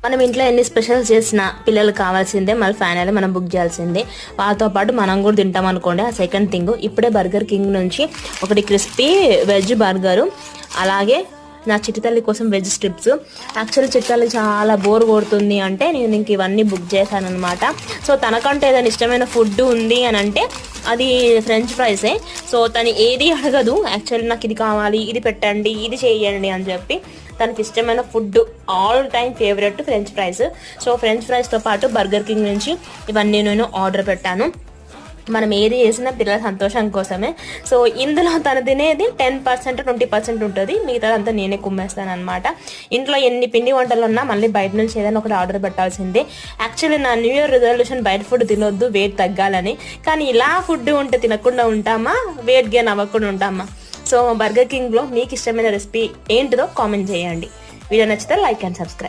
మనం ఇంట్లో ఎన్ని స్పెషల్స్ చేసినా పిల్లలు కావాల్సిందే, మళ్ళీ ఫైనల్ మనం బుక్ చేయాల్సిందే. వాళ్ళతో పాటు మనం కూడా తింటాం అనుకోండి. ఆ సెకండ్ థింగ్, ఇప్పుడే బర్గర్ కింగ్ నుంచి ఒకటి క్రిస్పీ వెజ్ బర్గరు, అలాగే నా చిట్టితల్లి కోసం వెజ్ స్ట్రిప్స్. యాక్చువల్లీ చిట్టితల్లి చాలా బోర్ కొడుతుంది అంటే నేను ఇంక ఇవన్నీ బుక్ చేశాను అనమాట. సో తనకంటే ఏదైనా ఇష్టమైన ఫుడ్ ఉంది అని అంటే అది ఫ్రెంచ్ ఫ్రైసే. సో తను ఏది అడగదు, యాక్చువల్లీ నాకు ఇది కావాలి, ఇది పెట్టండి, ఇది చేయండి అని చెప్పి. తనకి ఇష్టమైన food all time favourite French fries. So French ఫ్రైస్తో పాటు బర్గర్ కింగ్ నుంచి ఇవన్నీ నేను ఆర్డర్ పెట్టాను. మనం ఏది చేసినా పిల్లల సంతోషం కోసమే. సో ఇందులో తను తినేది 10% 20% ఉంటుంది, మిగతాదంతా నేనే కుమ్మేస్తాను అనమాట. ఇంట్లో ఎన్ని పిండి వంటలు ఉన్నా మళ్ళీ బయట నుంచి ఏదైనా ఒకటి ఆర్డర్ పెట్టాల్సిందే. యాక్చువల్లీ నా న్యూ ఇయర్ రిజల్యూషన్ బయట ఫుడ్ తినొద్దు, వెయిట్ తగ్గాలని. కానీ ఇలా ఫుడ్ ఉంటే తినకుండా ఉంటామా, వెయిట్ గెయిన్ అవ్వకుండా ఉంటామా? సో బర్గర్ కింగ్లో మీకు ఇష్టమైన రెసిపీ ఏంటిదో కామెంట్ చేయండి. వీడియో నచ్చితే లైక్ అండ్ సబ్స్క్రైబ్.